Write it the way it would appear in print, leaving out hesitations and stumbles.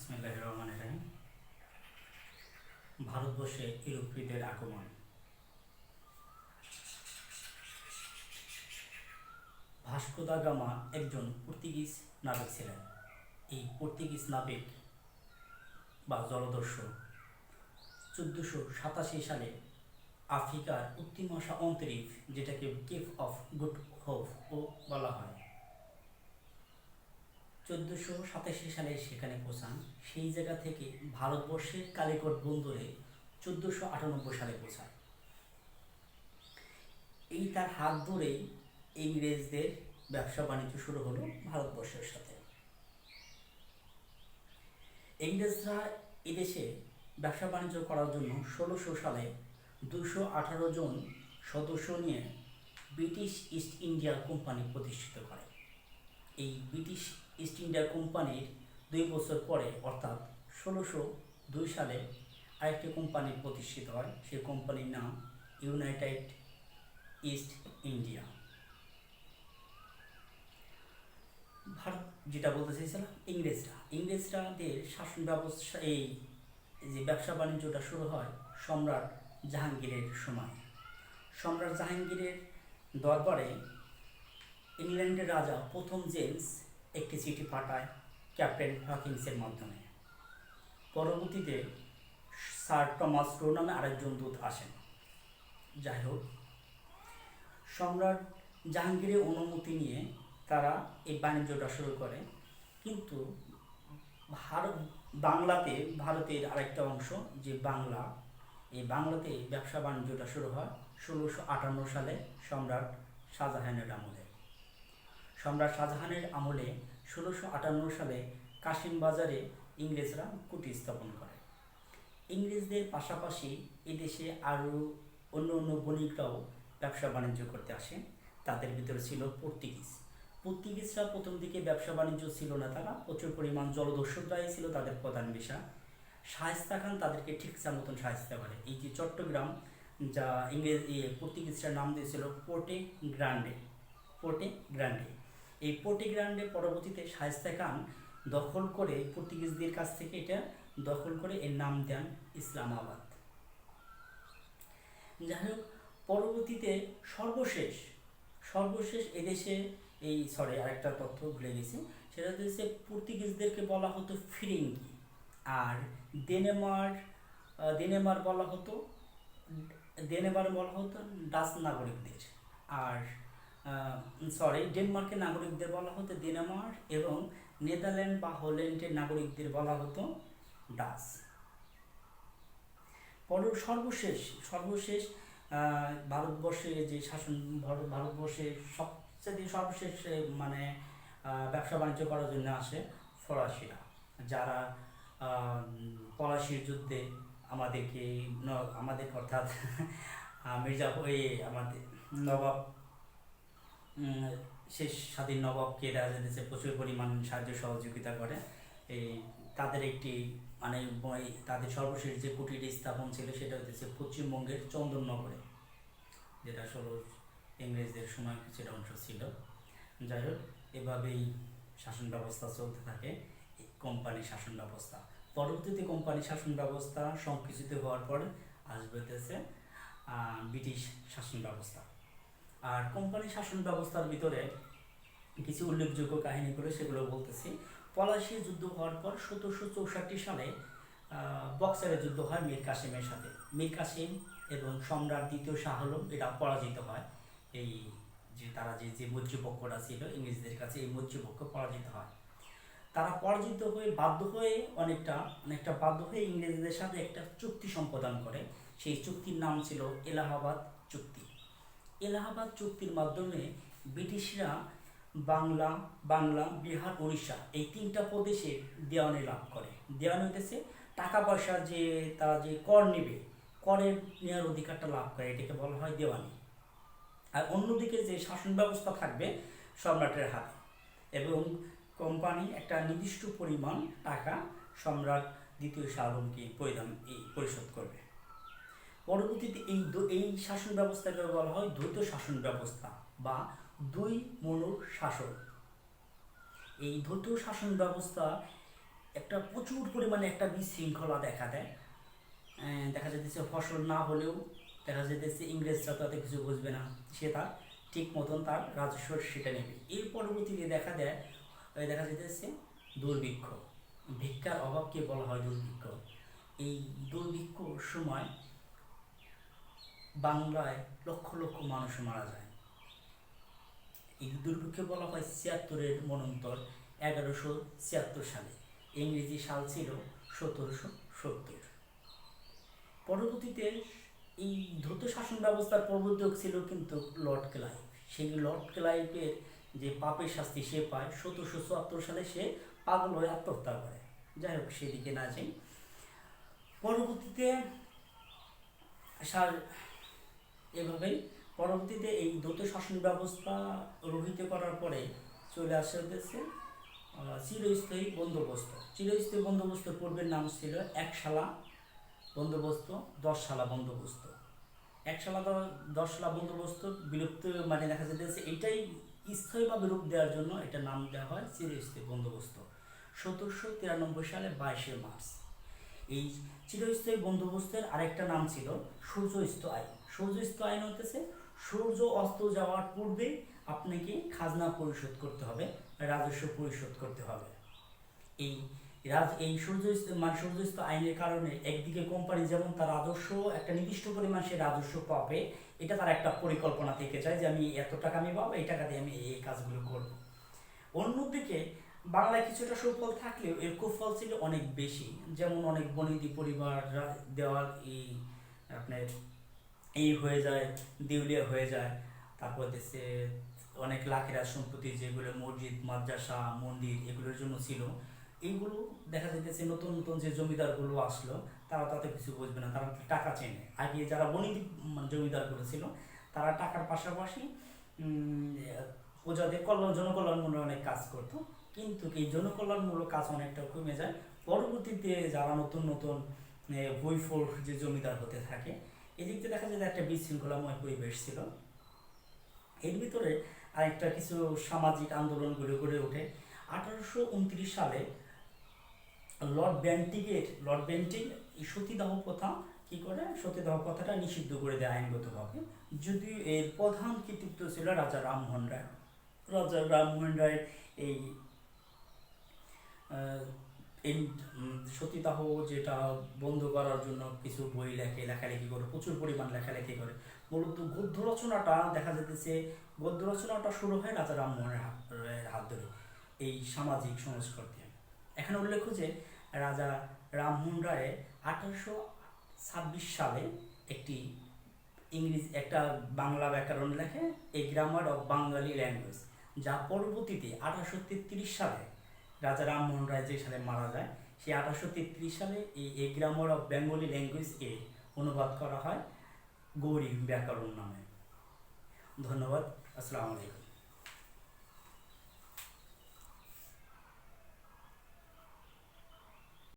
বিসমিল্লাহির রহমানির রহিম। ভারতবর্ষে ইউরোপীয়দের আগমন। ভাস্কো দা গামা একজন পর্তুগিজ নাবিক ছিলেন। এই পর্তুগিজ নাবিক বা জলদস্যু 1487 সালে আফ্রিকার উত্তর মহাসাগর যেটাকে কেপ অফ গুড হোপ ও বলা হয়, 1487 সালে সেখানে পৌঁছান। সেই জায়গা থেকে ভারতবর্ষের কালিকট বন্দরে 1498 সালে পৌঁছায়। এই তার হাত ধরেই ইংরেজদের ব্যবসা বাণিজ্য শুরু হলো ভারতবর্ষের সাথে। ইংরেজরা এদেশে ব্যবসা বাণিজ্য করার জন্য 1600 সালে 218 জন সদস্য নিয়ে ব্রিটিশ ইস্ট ইন্ডিয়া কোম্পানি প্রতিষ্ঠিত করে। এই ব্রিটিশ ইস্ট ইন্ডিয়া কোম্পানির 2 বছর পরে অর্থাৎ 1602 সালে আরেকটি কোম্পানি প্রতিষ্ঠিত হয়। সেই কোম্পানির নাম ইউনাইটেড ইস্ট ইন্ডিয়া। ভারত যেটা বলতে চাইছিলাম, ইংরেজরাদের শাসন ব্যবস্থা, এই যে ব্যবসা বাণিজ্যটা শুরু হয় সম্রাট জাহাঙ্গীরের সময়। সম্রাট জাহাঙ্গীরের দরবারে ইংল্যান্ডের রাজা প্রথম জেমস একটি চিঠি পাঠায় ক্যাপ্টেন হকিন্সের মাধ্যমে। পরবর্তীতে স্যার টমাস রো নামে আরেকজন দূত আসেন। যাই হোক, সম্রাট জাহাঙ্গীরের অনুমতি নিয়ে তারা এই বাণিজ্যটা শুরু করে। কিন্তু ভারতের আরেকটা অংশ যে বাংলা, এই বাংলাতে ব্যবসা বাণিজ্যটা শুরু হয় 1658 সালে সম্রাট শাহজাহানের আমলে। সম্রাট শাহজাহানের আমলে 1658 সালে কাশিম বাজারে ইংরেজরা কুটি স্থাপন করে। ইংরেজদের পাশাপাশি এদেশে আরও অন্য বণিকরাও ব্যবসা বাণিজ্য করতে আসে। তাদের ভিতরে ছিল পর্তুগিজরা প্রথম দিকে ব্যবসা বাণিজ্য ছিল না, তারা প্রচুর পরিমাণ জলদস্যুরাই ছিল তাদের প্রধান পেশা। শায়েস্তা খান তাদেরকে ঠিকঠাক মতন শায়েস্তা করে। এই যে চট্টগ্রাম, যা পর্তুগিজরা নাম দিয়েছিল পোর্টে গ্রান্ডে। এই পোর্টে গ্রান্ডে পরবর্তীতে শায়েস্তা খান দখল করে, পর্তুগিজদের কাছ থেকে এটা দখল করে এর নাম দেন ইসলামাবাদ। যাই হোক, পরবর্তীতে সর্বশেষ এদেশে আরেকটা তথ্য ভুলে গেছি, সেটা হচ্ছে পর্তুগিজদেরকে বলা হতো ফিরিঙ্গি, আর ডেনমার্ক বলা হতো ডাচ নাগরিকদের। আর ডেনমার্কের নাগরিকদের বলা হতো ডেনমার্ক, এবং নেদারল্যান্ড বা হল্যান্ডের নাগরিকদের বলা হতো ডাচ। সর্বশেষ ভারতবর্ষে যে শাসন, ভারতবর্ষের সর্বশেষ ব্যবসা বাণিজ্য করার জন্য আসে ফরাসিরা, যারা পলাশির যুদ্ধে আমাদের অর্থাৎ আমাদের নবাব, শেষ স্বাধীন নবাবকে এরা যেতে প্রচুর পরিমাণ সাহায্য সহযোগিতা করে। এই তাদের একটি তাদের সর্বশেষ যে কুটির স্থাপন ছিল সেটা হচ্ছে পশ্চিমবঙ্গের চন্দননগরে, যেটা আসলে ইংরেজদের সময় কিছুটা অংশ ছিল। যাই হোক, এভাবেই শাসন ব্যবস্থা চলতে থাকে, কোম্পানি শাসন ব্যবস্থা। পরবর্তীতে কোম্পানি শাসন ব্যবস্থা সংকুচিত হওয়ার পর আসবে ব্রিটিশ শাসন ব্যবস্থা। আর কোম্পানি শাসন ব্যবস্থার ভিতরে কিছু উল্লেখযোগ্য কাহিনী করে সেগুলো বলতেছি। পলাশির যুদ্ধ হওয়ার পর 1764 সালে বক্সারের যুদ্ধ হয় মীর কাসিমের সাথে। মীর কাসিম এবং সম্রাট দ্বিতীয় শাহ আলম এরা পরাজিত হয়। এই যে তারা যে মৈত্রীপক্ষটা ছিল ইংরেজদের কাছে, এই মৈত্রীপক্ষ পরাজিত হয়। তারা পরাজিত হয়ে অনেকটা বাধ্য হয়ে ইংরেজদের সাথে একটা চুক্তি সম্পাদন করে। সেই চুক্তির নাম ছিল এলাহাবাদ চুক্তি। এলাহাবাদ চুক্তির মাধ্যমে ব্রিটিশরা বাংলা, বিহার, উড়িষ্যা এই 3টা প্রদেশে দেওয়ানি লাভ করে। দেওয়ানি হইতেছে টাকা পয়সা, যে তারা যে কর নেবে, করের নেওয়ার অধিকারটা লাভ করে, এটাকে বলা হয় দেওয়ানি। আর অন্যদিকে যে শাসন ব্যবস্থা থাকবে সম্রাটের হাতে, এবং কোম্পানি একটা নির্দিষ্ট পরিমাণ টাকা সম্রাট দ্বিতীয় শাহ আলমকে পরিশোধ করবে। পরবর্তীতে এই শাসন ব্যবস্থাকে বলা হয় দ্বৈত শাসন ব্যবস্থা বা দুই মনুর শাসন। এই দ্বৈত শাসন ব্যবস্থা একটা প্রচুর পরিমাণে একটা বিশৃঙ্খলা দেখা দেয়। দেখা যাইতেছে ফসল না হলেও দেখা যাইতেছে ইংরেজরা তাতে কিছু বুঝবে না, সে তার ঠিক মতন তার রাজস্ব সেটা নেবে। এর পরবর্তীতে দেখা দেয় দেখা যাইতেছে দুর্ভিক্ষ, ভিক্ষার অভাবকে বলা হয় দুর্ভিক্ষ। এই দুর্ভিক্ষর সময় বাংলায় লক্ষ লক্ষ মানুষ মারা যায়। এই দুর্ভিক্ষকে বলা হয় ৭৬-এর মনন্তর ১১৭৬ সালে। ইংরেজি সাল ছিল ১৭৭০। পরবর্তীতে এই দ্রুত শাসন ব্যবস্থার প্রবর্তক ছিল কিন্তু লর্ড ক্লাইভ। সেই লর্ড ক্লাইভের যে পাপের শাস্তি সে পায় ১৭৭৪ সালে, সে পাগল হয়ে আত্মহত্যা করে। যাই হোক, সেদিকে না যাই। পরবর্তীতে এভাবেই পরবর্তীতে এই দ্বৈত শাসন ব্যবস্থা রহিত করার পরে চলে আসে হচ্ছে চিরস্থায়ী বন্দোবস্ত। চিরস্থায়ী বন্দোবস্তের পূর্বের নাম ছিল একশালা বন্দোবস্ত, ১০ শালা বন্দোবস্ত। একশালা ১০ শালা বন্দোবস্ত বিলুপ্ত, মানে দেখা যাচ্ছে এটাই স্থায়ীভাবে রূপ দেওয়ার জন্য এটা নাম দেওয়া হয় চিরস্থায়ী বন্দোবস্ত। ১৭৯৩ সালে ২২শে মার্চ। এই চিরস্থায়ী বন্দোবস্তের আরেকটা নাম ছিল সূর্যাস্ত আইন। সূর্যাস্ত আইন হতেছে সূর্য অস্ত যাওয়ার পূর্বে আপনাকে খাজনা পরিশোধ করতে হবে, রাজস্ব পরিশোধ করতে হবে। এই সূর্যাস্ত আইনের কারণে একদিকে কোম্পানি যেমন তার রাজস্ব একটা নির্দিষ্ট পরিমাণ সে রাজস্ব পাবে, এটা তার একটা পরিকল্পনা থেকে যায় যে আমি এত টাকা আমি পাবো, এই টাকা দিয়ে আমি এই কাজগুলো করব। অন্যদিকে বাংলায় কিছুটা সুফল থাকলেও এর কুফল ছিল অনেক বেশি। যেমন অনেক বনেদি পরিবার দেওয়াল আপনার হয়ে যায়, দেউলিয়া হয়ে যায়। তারপর দেশে অনেক লাখের সম্পত্তি যেগুলো মসজিদ, মাদ্রাসা, মন্দির এগুলোর জন্য ছিল, এইগুলো দেখা যাইতেছে নতুন নতুন যে জমিদারগুলো আসলো তারা তাতে কিছু বুঝবে না, তারা টাকা চেনে। আগে যারা বনেদি জমিদারগুলো ছিল তারা টাকার পাশাপাশি প্রজাদের জনকল্যাণমূলক অনেক কাজ করতো, কিন্তু এই জনকল্যাণমূলক কাজ অনেকটা কমে যায়। পরবর্তীতে যারা নতুন নতুন বইফোর যে জমিদার হতে থাকে, এদিক থেকে দেখা যায় একটা বিশৃঙ্খলাময় পরিবেশ ছিল। এর ভিতরে আরেকটা কিছু সামাজিক আন্দোলনগুলো গড়ে ওঠে। ১৮২৯ সালে লর্ড বেন্টিং সতীদাহ প্রথা কি করে, সতীদাহ প্রথাটা নিষিদ্ধ করে দেয় আইনগতভাবে। যদিও এর প্রধান কৃতিত্ব ছিল রাজা রামমোহন রায়। রাজা রামমোহন রায়ের এই সতীদাহ যেটা বন্ধ করার জন্য কিছু বই লেখালেখি করে, প্রচুর পরিমাণ লেখালেখি করে। মূলত গদ্য রচনাটা দেখা যেতেছে, গদ্য রচনাটা শুরু হয় রাজা রামমোহনের হাত ধরে এই সামাজিক সংস্কৃতি। এখানে উল্লেখ্য যে রাজা রামমোহন রায় ১৮২৬ সালে একটা বাংলা ব্যাকরণ লেখে, a grammar of Bangali language, যা পরবর্তীতে ১৮৩৩ সালে রাজা রামমোহন রায় যে সালে মারা যায়, সেই ১৮৩৩ সালে এই গ্রামার অফ বেঙ্গলি ল্যাঙ্গুয়েজ অনুবাদ করা হয় গৌরী ব্যাকরণ নামে। ধন্যবাদ। আসসালামু আলাইকুম।